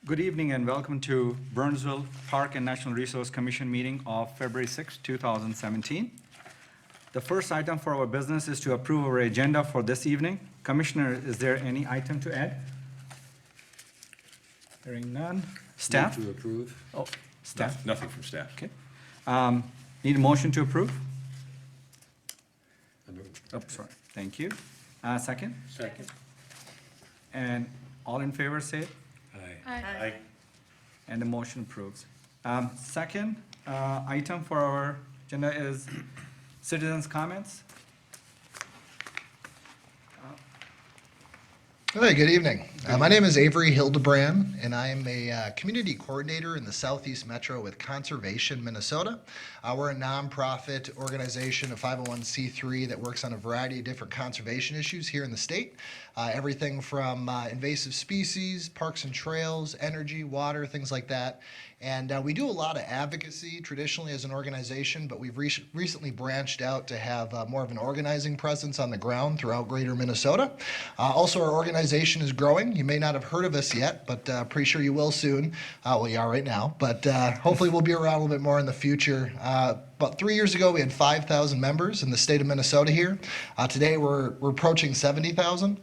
Good evening and welcome to Burnsville Park and National Resource Commission meeting of February 6, 2017. The first item for our business is to approve our agenda for this evening. Commissioner, is there any item to add? Hearing none. Staff? Move to approve. Oh, staff. Nothing from staff. Okay. Need a motion to approve? Oh, sorry. Thank you. Second? Second. And all in favor say? Aye. And the motion approves. Second item for our agenda is citizens' comments. Hi, good evening. My name is Avery Hildebrand, and I am a community coordinator in the Southeast Metro with Conservation Minnesota. We're a nonprofit organization, a 501c3 that works on a variety of different conservation issues here in the state. Everything from invasive species, parks and trails, energy, water, things like that. And we do a lot of advocacy traditionally as an organization, but we've recently branched out to have more of an organizing presence on the ground throughout greater Minnesota. Also, our organization is growing. You may not have heard of us yet, but pretty sure you will soon. Well, you are right now, but hopefully we'll be around a little bit more in the future. About 3 years ago, we had 5,000 members in the state of Minnesota here. Today, we're approaching 70,000.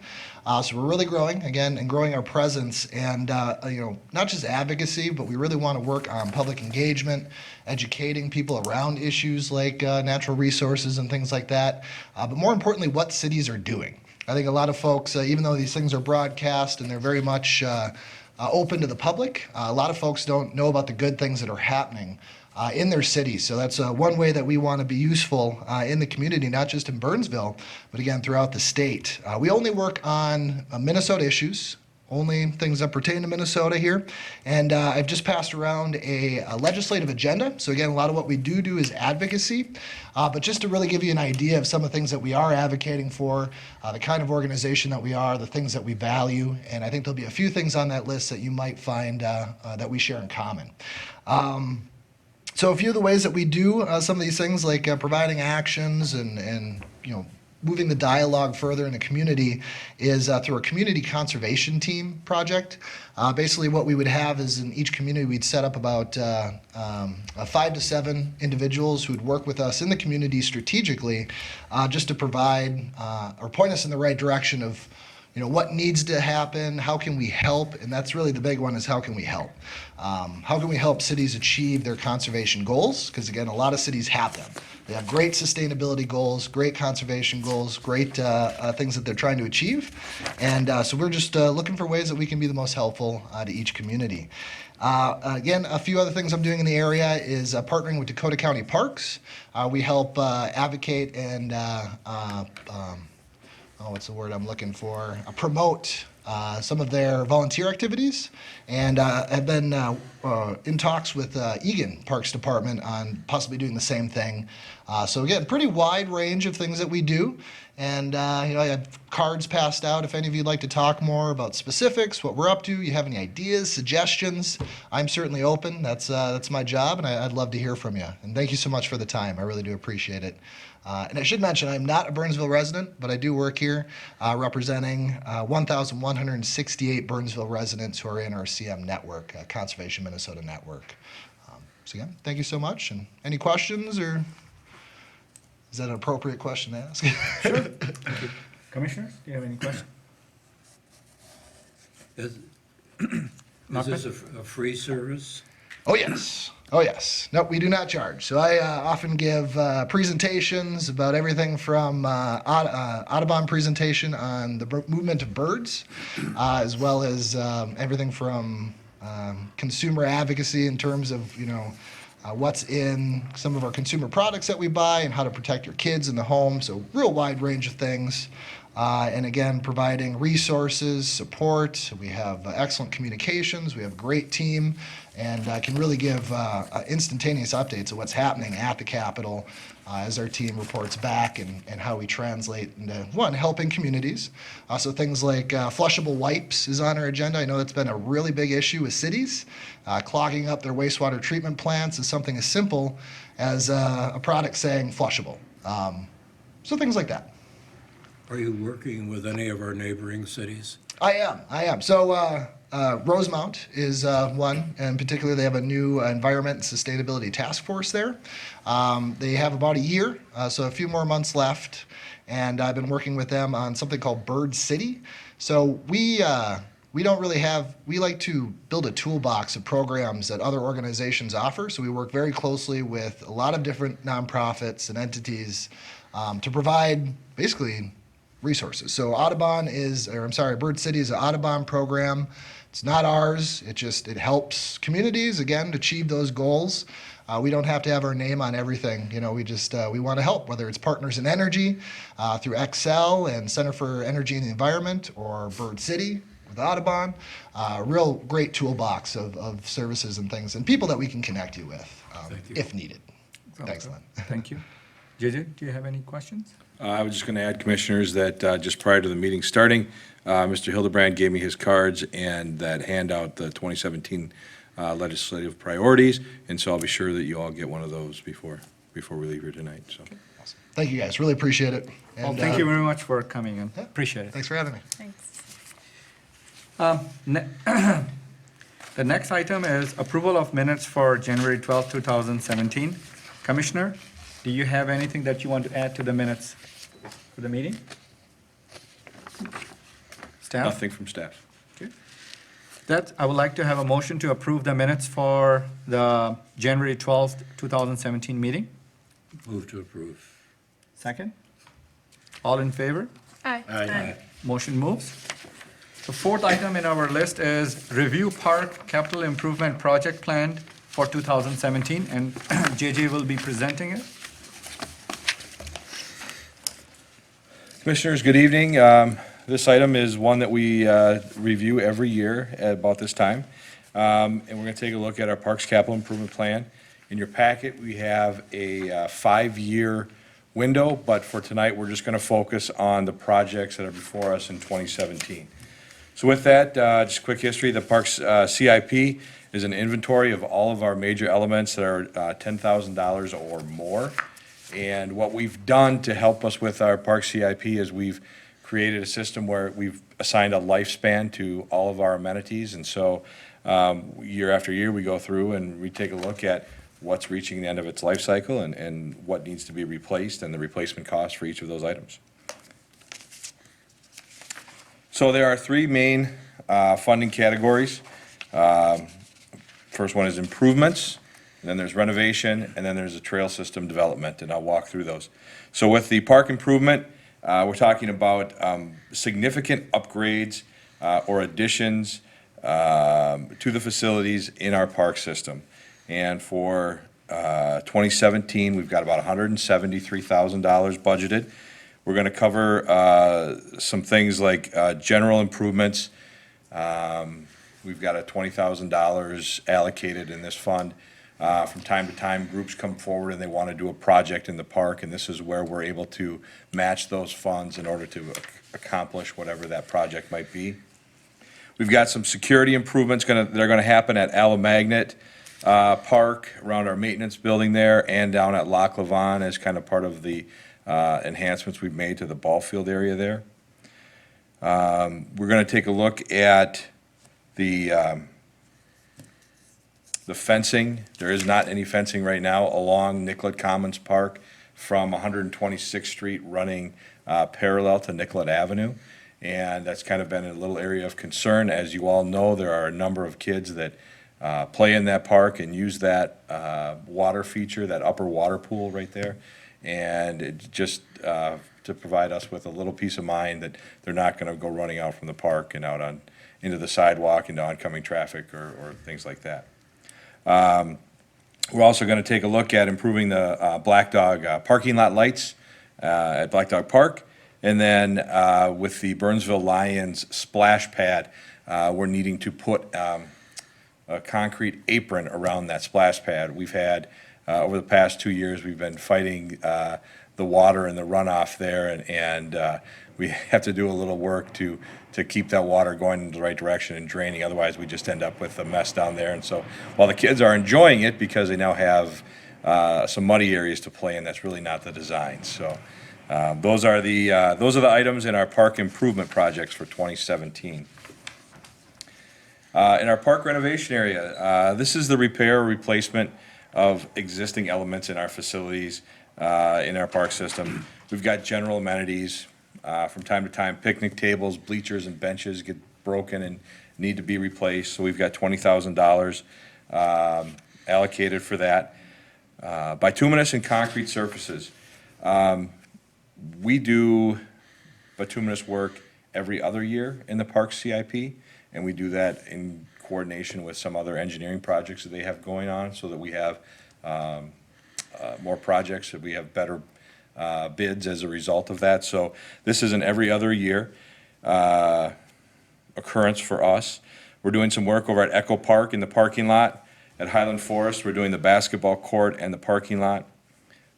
So we're really growing again and growing our presence, and not just advocacy, but we really want to work on public engagement, educating people around issues like natural resources and things like that. But more importantly, what cities are doing. I think a lot of folks, even though these things are broadcast and they're very much open to the public, a lot of folks don't know about the good things that are happening in their cities. So that's one way that we want to be useful in the community, not just in Burnsville, but again, throughout the state. We only work on Minnesota issues, only things that pertain to Minnesota here. And I've just passed around a legislative agenda. So again, a lot of what we do is advocacy. But just to really give you an idea of some of the things that we are advocating for, the kind of organization that we are, the things that we value. And I think there'll be a few things on that list that you might find that we share in common. So a few of the ways that we do some of these things, like providing actions and moving the dialogue further in the community, is through a community conservation team project. Basically, what we would have is in each community, we'd set up about 5 to 7 individuals who would work with us in the community strategically, just to provide or point us in the right direction of what needs to happen, how can we help, and that's really the big one, is how can we help? How can we help cities achieve their conservation goals? Because again, a lot of cities have them. They have great sustainability goals, great conservation goals, great things that they're trying to achieve. And so we're just looking for ways that we can be the most helpful to each community. Again, a few other things I'm doing in the area is partnering with Dakota County Parks. We help advocate and what's the word I'm looking for? Promote some of their volunteer activities, and have been in talks with Egan Parks Department on possibly doing the same thing. So again, pretty wide range of things that we do, and I have cards passed out if any of you'd like to talk more about specifics, what we're up to. You have any ideas, suggestions? I'm certainly open. That's my job, and I'd love to hear from you. And thank you so much for the time. I really do appreciate it. And I should mention, I'm not a Burnsville resident, but I do work here representing 1,168 Burnsville residents who are in our CM network, Conservation Minnesota network. So again, thank you so much. And any questions, or is that an appropriate question to ask? Sure. Thank you. Commissioners, do you have any questions? Is this a free service? Oh, yes. Oh, yes. No, we do not charge. So I often give presentations about everything from Audubon presentation on the movement of birds, as well as everything from consumer advocacy in terms of, what's in some of our consumer products that we buy and how to protect your kids in the home. So real wide range of things. And again, providing resources, support. We have excellent communications. We have a great team, and can really give instantaneous updates of what's happening at the Capitol as our team reports back, and how we translate into, one, helping communities. So things like flushable wipes is on our agenda. I know that's been a really big issue with cities. Clogging up their wastewater treatment plants is something as simple as a product saying flushable. So things like that. Are you working with any of our neighboring cities? I am. So Rosemount is one, and particularly they have a new environment and sustainability task force there. They have about a year, so a few more months left, and I've been working with them on something called Bird City. So we don't really have, we like to build a toolbox of programs that other organizations offer. So we work very closely with a lot of different nonprofits and entities to provide basically resources. So Bird City is an Audubon program. It's not ours. It helps communities, again, achieve those goals. We don't have to have our name on everything. We want to help, whether it's Partners in Energy through Excel and Center for Energy and the Environment, or Bird City with Audubon. Real great toolbox of services and things and people that we can connect you with if needed. Thanks, Len. Thank you. JJ, do you have any questions? I was just going to add, Commissioners, that just prior to the meeting starting, Mr. Hildebrand gave me his cards and that handout, the 2017 legislative priorities, and so I'll be sure that you all get one of those before we leave here tonight. So, Awesome. Thank you, guys. Really appreciate it. Well, thank you very much for coming in. Appreciate it. Thanks for having me. Thanks. The next item is approval of minutes for January 12, 2017. Commissioner, do you have anything that you want to add to the minutes for the meeting? Staff? nothing from staff. Okay. That, I would like to have a motion to approve the minutes for the January 12th, 2017 meeting. Move to approve. Second? All in favor? Aye. Aye. Motion moves. The fourth item in our list is review park capital improvement project plan for 2017, and JJ will be presenting it. Commissioners, good evening. This item is one that we review every year at about this time. And we're going to take a look at our Parks Capital Improvement Plan. In your packet, we have a 5-year window, but for tonight, we're just going to focus on the projects that are before us in 2017. So with that, just a quick history, the Parks CIP is an inventory of all of our major elements that are $10,000 or more. And what we've done to help us with our Park CIP is we've created a system where we've assigned a lifespan to all of our amenities. And so year after year, we go through and we take a look at what's reaching the end of its life cycle and what needs to be replaced and the replacement cost for each of those items. So there are 3 main funding categories. First one is improvements, and then there's renovation, and then there's a trail system development, and I'll walk through those. So with the park improvement, we're talking about significant upgrades or additions to the facilities in our park system. And for 2017, we've got about $173,000 budgeted. We're going to cover some things like general improvements. We've got a $20,000 allocated in this fund. From time to time, groups come forward and they want to do a project in the park, and this is where we're able to match those funds in order to accomplish whatever that project might be. We've got some security improvements that are going to happen at Alamagnet Park, around our maintenance building there, and down at Loch Levon as kind of part of the enhancements we've made to the ball field area there. We're going to take a look at the fencing. There is not any fencing right now along Nicollet Commons Park from 126th Street running parallel to Nicollet Avenue. And that's kind of been a little area of concern. As you all know, there are a number of kids that play in that park and use that water feature, that upper water pool right there. And it just to provide us with a little peace of mind that they're not going to go running out from the park and out into the sidewalk, into oncoming traffic or things like that. We're also going to take a look at improving the Black Dog parking lot lights at Black Dog Park. And then with the Burnsville Lions splash pad, we're needing to put a concrete apron around that splash pad. We've had, over the past 2 years, we've been fighting the water and the runoff there, and we have to do a little work to keep that water going in the right direction and draining. Otherwise, we just end up with a mess down there. And so while the kids are enjoying it because they now have some muddy areas to play in, that's really not the design. So those are the items in our park improvement projects for 2017. In our park renovation area, this is the repair or replacement of existing elements in our facilities, in our park system. We've got general amenities. From time to time, picnic tables, bleachers, and benches get broken and need to be replaced. So we've got $20,000 allocated for that. Bituminous and concrete surfaces. We do bituminous work every other year in the park CIP, and we do that in coordination with some other engineering projects that they have going on, so that we have more projects, that we have better bids as a result of that. So this is an every other year occurrence for us. We're doing some work over at Echo Park in the parking lot. At Highland Forest, we're doing the basketball court and the parking lot.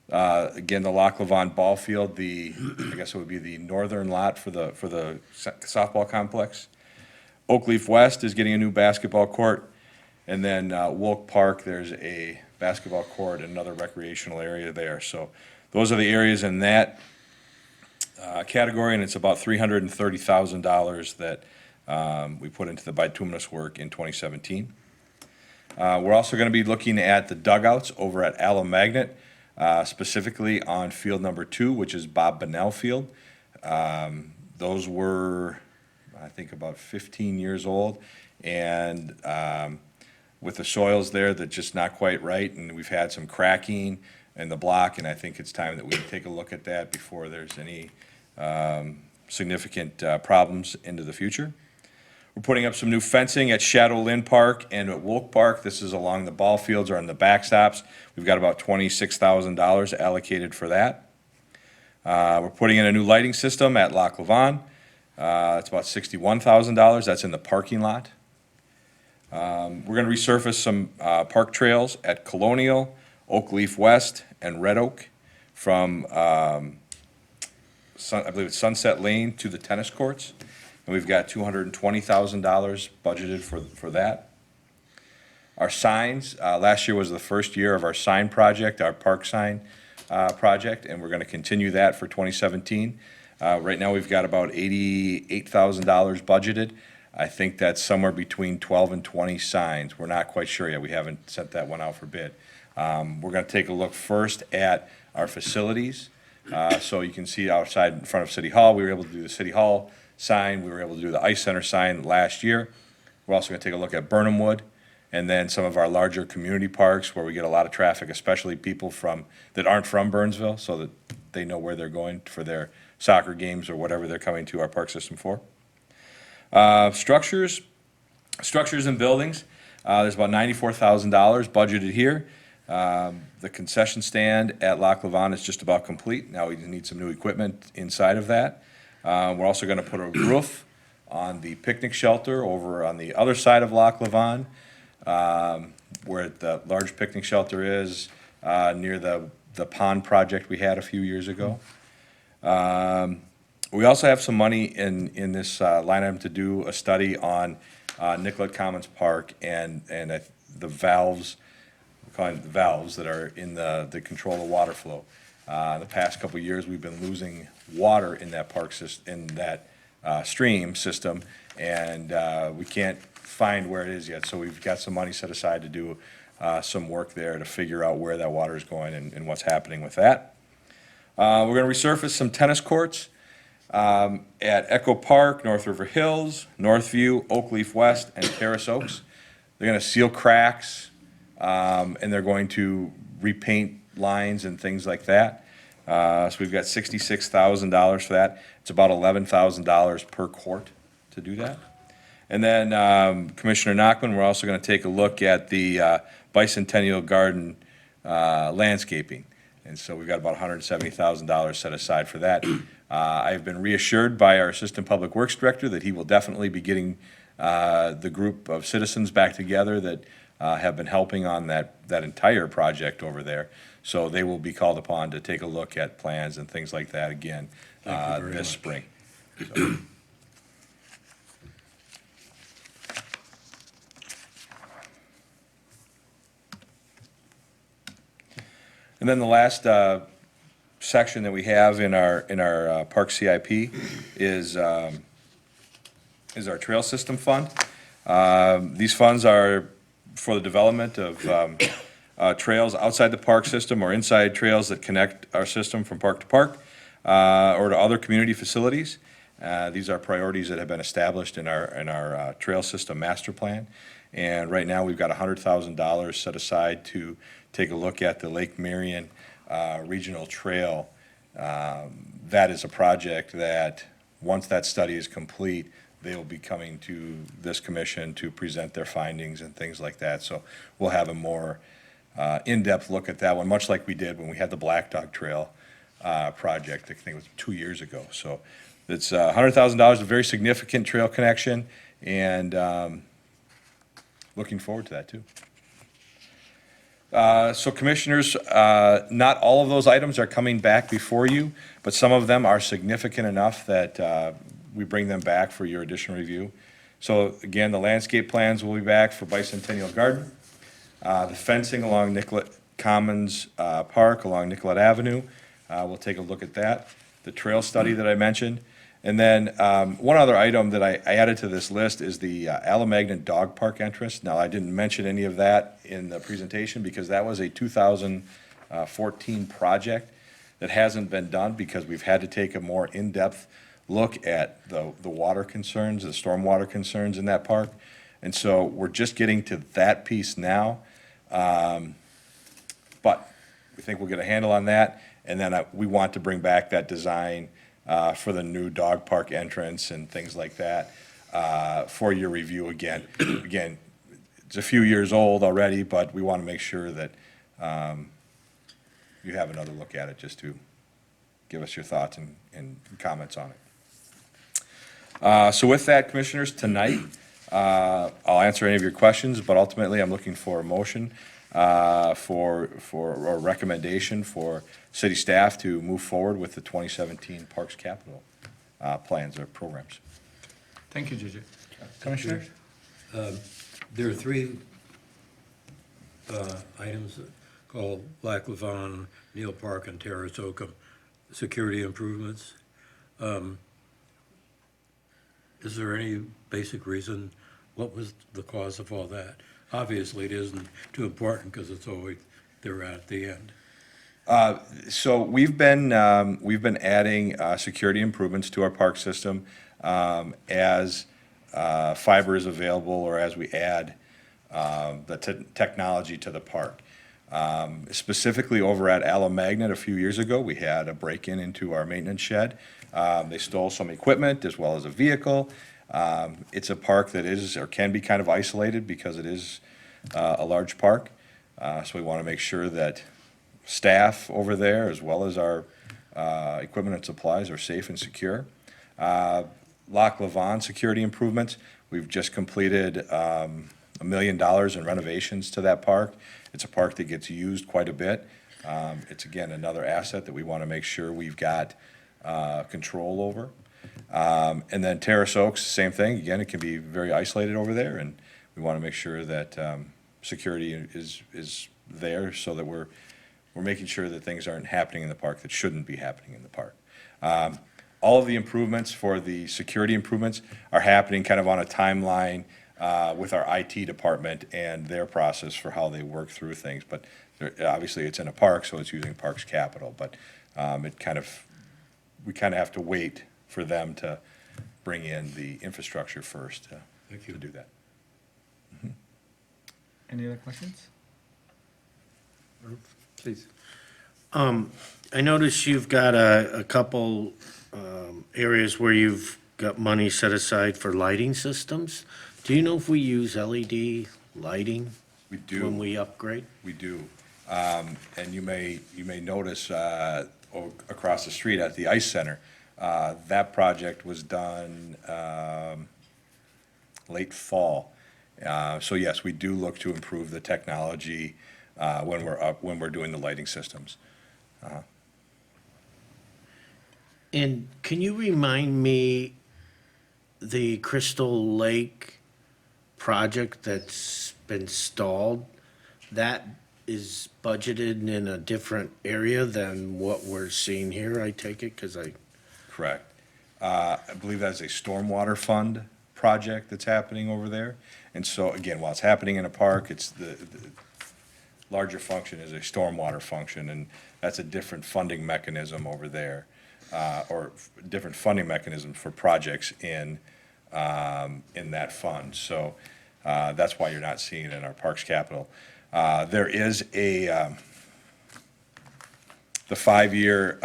Again, the Loch Levon ball field, I guess it would be the northern lot for the softball complex. Oak Leaf West is getting a new basketball court. And then Wolk Park, there's a basketball court and another recreational area there. So those are the areas in that category, and it's about $330,000 that we put into the bituminous work in 2017. We're also going to be looking at the dugouts over at Alum Magnet, specifically on field number 2, which is Bob Bonnell Field. Those were, I think, about 15 years old, and with the soils there, they're just not quite right, and we've had some cracking in the block, and I think it's time that we take a look at that before there's any significant problems into the future. We're putting up some new fencing at Shadow Lynn Park and at Wolk Park. This is along the ball fields or on the backstops. We've got about $26,000 allocated for that. We're putting in a new lighting system at Loch Levon. It's about $61,000. That's in the parking lot. We're going to resurface some park trails at Colonial, Oak Leaf West, and Red Oak from, I believe it's Sunset Lane to the tennis courts. And we've got $220,000 budgeted for that. Our signs, last year was the first year of our sign project, our park sign project, and we're going to continue that for 2017. Right now, we've got about $88,000 budgeted. I think that's somewhere between 12 and 20 signs. We're not quite sure yet. We haven't sent that one out for bid. We're going to take a look first at our facilities. So you can see outside in front of City Hall, we were able to do the City Hall sign. We were able to do the Ice Center sign last year. We're also going to take a look at Burnham Wood, and then some of our larger community parks where we get a lot of traffic, especially people that aren't from Burnsville, so that they know where they're going for their soccer games or whatever they're coming to our park system for. Structures and buildings. There's about $94,000 budgeted here. The concession stand at Loch Levon is just about complete. Now we need some new equipment inside of that. We're also going to put a roof on the picnic shelter over on the other side of Loch Levon, where the large picnic shelter is, near the pond project we had a few years ago. We also have some money in this line item to do a study on Nicollet Commons Park and the valves, we're calling it the valves that are in the control of water flow. The past couple of years, we've been losing water in that park system, in that stream system, and we can't find where it is yet. So we've got some money set aside to do some work there to figure out where that water is going and what's happening with that. We're going to resurface some tennis courts at Echo Park, North River Hills, Northview, Oak Leaf West, and Terrace Oaks. They're going to seal cracks, and they're going to repaint lines and things like that. So we've got $66,000 for that. It's about $11,000 per court to do that. And then Commissioner Nachman, we're also going to take a look at the Bicentennial Garden landscaping. And so we've got about $170,000 set aside for that. I've been reassured by our Assistant Public Works Director that he will definitely be getting the group of citizens back together that have been helping on that entire project over there. So they will be called upon to take a look at plans and things like that again this spring. So. And then the last section that we have in our park CIP is our trail system fund. These funds are for the development of trails outside the park system or inside trails that connect our system from park to park or to other community facilities. These are priorities that have been established in our trail system master plan. And right now, we've got $100,000 set aside to take a look at the Lake Marion Regional Trail. That is a project that, once that study is complete, they will be coming to this commission to present their findings and things like that. So we'll have a more in-depth look at that one, much like we did when we had the Black Dog Trail project, I think it was 2 years ago. So it's $100,000, a very significant trail connection, and looking forward to that, too. So commissioners, not all of those items are coming back before you, but some of them are significant enough that we bring them back for your additional review. So again, the landscape plans will be back for Bicentennial Garden. The fencing along Nicollet Commons Park, along Nicollet Avenue, we'll take a look at that. The trail study that I mentioned. And then one other item that I added to this list is the Alamagnon Dog Park entrance. Now, I didn't mention any of that in the presentation because that was a 2014 project that hasn't been done because we've had to take a more in-depth look at the water concerns, the stormwater concerns in that park. And so we're just getting to that piece now. But we think we'll get a handle on that. And then we want to bring back that design for the new dog park entrance and things like that for your review again. Again, it's a few years old already, but we want to make sure that you have another look at it just to give us your thoughts and comments on it. So with that, commissioners, tonight, I'll answer any of your questions, but ultimately I'm looking for a motion for a recommendation for city staff to move forward with the 2017 Parks Capital plans or programs. Thank you, JJ. Commissioners? There are three items called Black Lavon, Neal Park, and Terrace Oakham, security improvements. Is there any basic reason? What was the cause of all that? Obviously, it isn't too important because it's always, they're at the end. So we've been adding security improvements to our park system as fiber is available or as we add the technology to the park. Specifically over at Alamagnon a few years ago, we had a break-in into our maintenance shed. They stole some equipment as well as a vehicle. It's a park that is or can be kind of isolated because it is a large park. So we want to make sure that staff over there, as well as our equipment and supplies, are safe and secure. Loch Lavon security improvements. We've just completed $1 million in renovations to that park. It's a park that gets used quite a bit. It's, again, another asset that we want to make sure we've got control over. And then Terrace Oaks, same thing. Again, it can be very isolated over there, and we want to make sure that security is there so that we're making sure that things aren't happening in the park that shouldn't be happening in the park. All of the improvements for the security improvements are happening kind of on a timeline with our IT department and their process for how they work through things. But obviously, it's in a park, so it's using Parks Capital. But we kind of have to wait for them to bring in the infrastructure first to do that. Any other questions? Please. I notice you've got a couple areas where you've got money set aside for lighting systems. Do you know if we use LED lighting We do. when we upgrade? We do. And you may notice across the street at the Ice Center, that project was done late fall. So yes, we do look to improve the technology when we're doing the lighting systems. And can you remind me the Crystal Lake project that's been stalled? That is budgeted in a different area than what we're seeing here, I take it, because Correct. I believe that is a stormwater fund project that's happening over there. And so, again, while it's happening in a park, it's the larger function is a stormwater function, and that's a different funding mechanism over there, or different funding mechanism for projects in that fund. So that's why you're not seeing it in our Parks Capital. There is the 5-year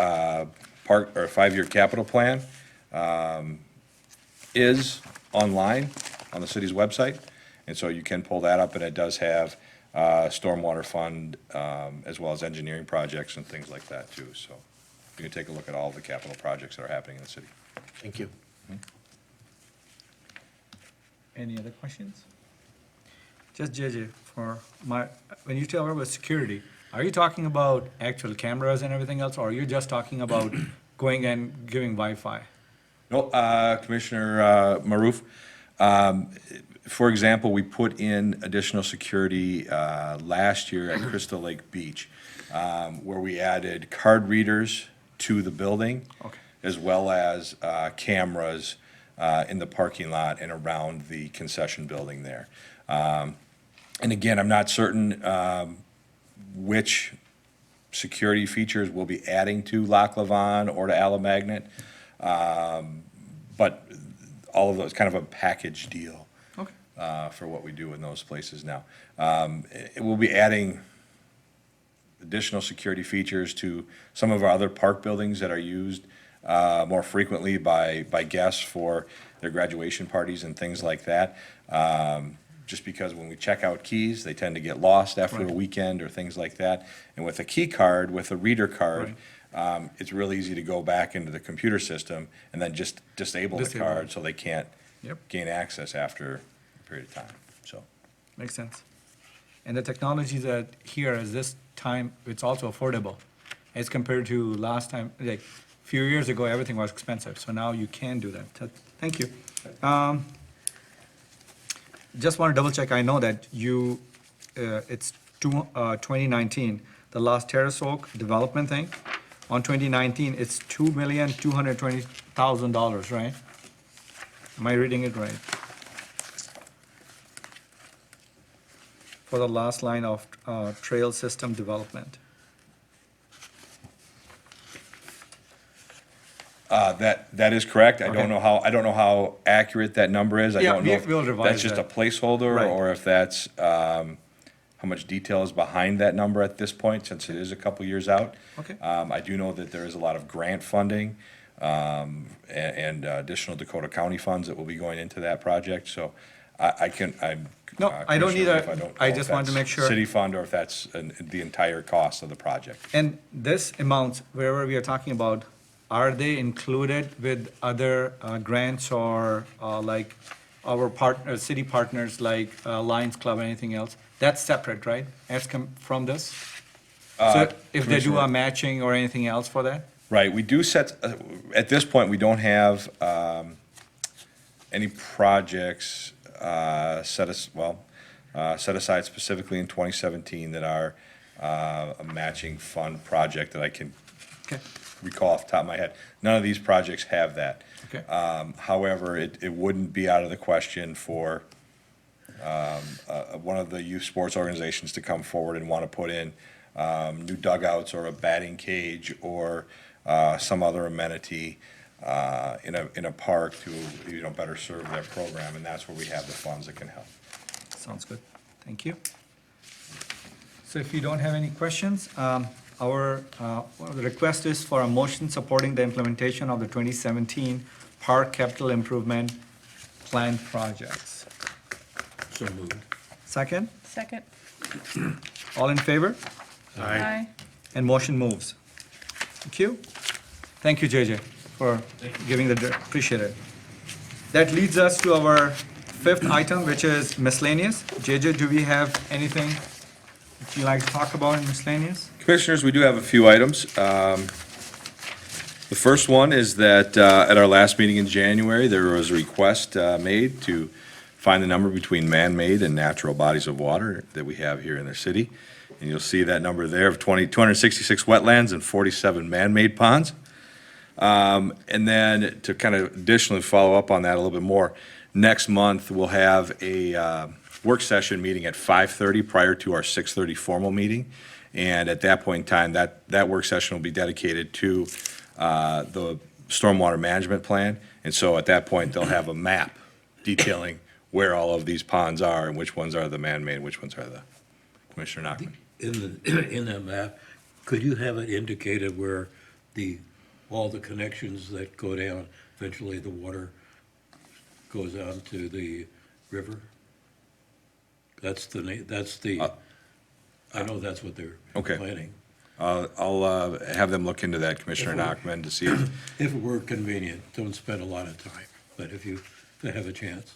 park, or 5-year capital plan is online on the city's website, and so you can pull that up, and it does have stormwater fund, as well as engineering projects and things like that too. So you can take a look at all the capital projects that are happening in the city. Thank you. Any other questions? Just JJ, when you tell about security, are you talking about actual cameras and everything else, or are you just talking about going and giving Wi-Fi? No, Commissioner Maroof, for example, we put in additional security last year at Crystal Lake Beach, where we added card readers to the building, Okay. as well as cameras in the parking lot and around the concession building there. And again, I'm not certain which security features we'll be adding to Loch Levon or to Alamagnet, but all of those, kind of a package deal Okay. for what we do in those places now. We'll be adding additional security features to some of our other park buildings that are used more frequently by guests for their graduation parties and things like that. Just because when we check out keys, they tend to get lost after a Right. weekend or things like that. And with a key card, with a reader card, it's real easy to go back into the computer system and then just disable the Disable card it. so they can't Yep. gain access after a period of time, so. Makes sense. And the technology that here is this time, it's also affordable as compared to last time, like, a few years ago, everything was expensive, so now you can do that. Thank you. Just want to double check, I know that it's 2019, the last Terrace Oak development thing. On 2019, it's $2,220,000, right? Am I reading it right? For the last line of trail system development. That is correct. I Okay. don't know how accurate that number is. I Yeah, don't know if we'll revise that's just a that. placeholder, Right. or if that's, how much detail is behind that number at this point, since it is a couple years out. Okay. I do know that there is a lot of grant funding, and additional Dakota County funds that will be going into that project, so No, I don't need Commissioner a- Leaf, don't I know if just wanted to that's make sure. City fund, or if that's the entire cost of the project. And this amounts, wherever we are talking about, are they included with other grants or like our city partners like Lions Club or anything else? That's separate, right? From this? So if they do a Commissioner- matching or anything else for that? Right, we do at this point, we don't have any projects set aside specifically in 2017 that are a matching fund project that I can Okay, recall off the top of my head. None of these projects have that. okay, However, it wouldn't be out of the question for one of the youth sports organizations to come forward and want to put in new dugouts or a batting cage or some other amenity in a park to, better serve their program, and that's where we have the funds that can help. sounds good. Thank you. So if you don't have any questions, the request is for a motion supporting the implementation of the 2017 Park Capital Improvement Plan projects. So moved. Second, Second. all in favor? Aye. And motion moves. Thank you. Thank you, JJ, for giving appreciate it. That leads us to our fifth item, which is miscellaneous. JJ, do we have anything that you'd like to talk about in miscellaneous? Commissioners, we do have a few items. The first one is that at our last meeting in January, there was a request made to find the number between man-made and natural bodies of water that we have here in the city. And you'll see that number there of 266 wetlands and 47 man-made ponds. And then to kind of additionally follow up on that a little bit more, next month, we'll have a work session meeting at 5:30 prior to our 6:30 formal meeting. And at that point in time, that work session will be dedicated to the stormwater management plan. And so at that point, they'll have a map detailing where all of these ponds are and which ones are the man-made, and which ones are the, Commissioner Nachman. In that map, could you have it indicated where all the connections that go down, eventually the water goes on to the river? That's I know that's what they're Okay. planning. I'll have them look into that, Commissioner Nachman, to see if, If it were convenient, don't spend a lot of time, but if you have a chance.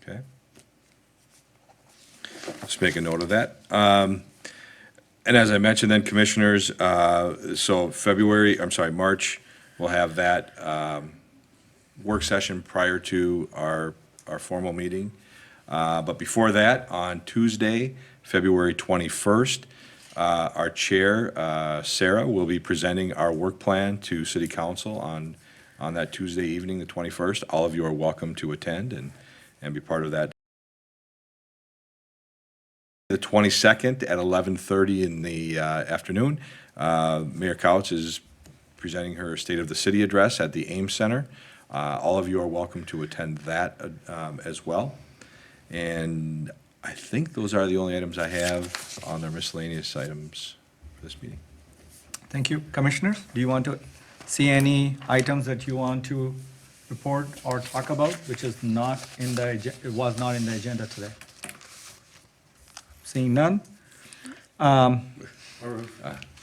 okay. Just make a note of that. And as I mentioned then, Commissioners, so March, we'll have that work session prior to our formal meeting. But before that, on Tuesday, February 21st, our Chair, Sarah, will be presenting our work plan to City Council on that Tuesday evening, the 21st. All of you are welcome to attend and be part of that. The 22nd at 11:30 in the afternoon, Mayor Couch is presenting her State of the City address at the Ames Center. All of you are welcome to attend that as well. And I think those are the only items I have on the miscellaneous items for this meeting. Thank you. Commissioners, do you want to see any items that you want to report or talk about, which is not in the, it was not in the agenda today? Seeing none?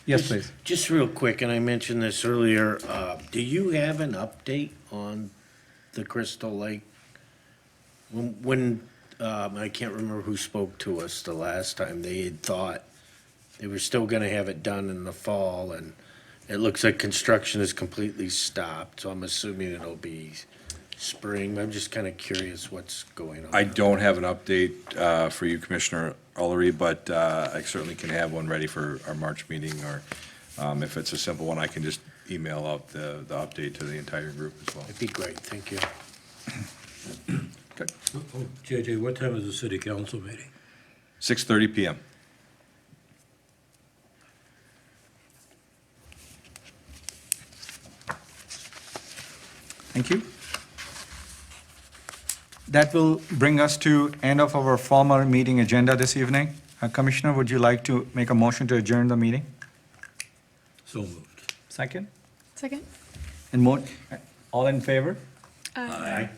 Yes, please. Just real quick, and I mentioned this earlier, do you have an update on the Crystal Lake? When I can't remember who spoke to us the last time, they had thought they were still gonna have it done in the fall, and it looks like construction is completely stopped, so I'm assuming it'll be spring. I'm just kinda curious what's going on. I don't have an update for you, Commissioner Ullery, but I certainly can have one ready for our March meeting, or if it's a simple one, I can just email out the update to the entire group as well. That'd be great, thank you. Oh, JJ, what time is the city council meeting? 6:30 PM. Thank you. That will bring us to end of our formal meeting agenda this evening. Commissioner, would you like to make a motion to adjourn the meeting? So moved. Second? Second? And all in favor? Aye.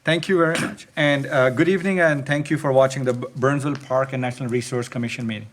Thank you very much. And good evening, and thank you for watching the Burnsville Park and National Resource Commission meeting.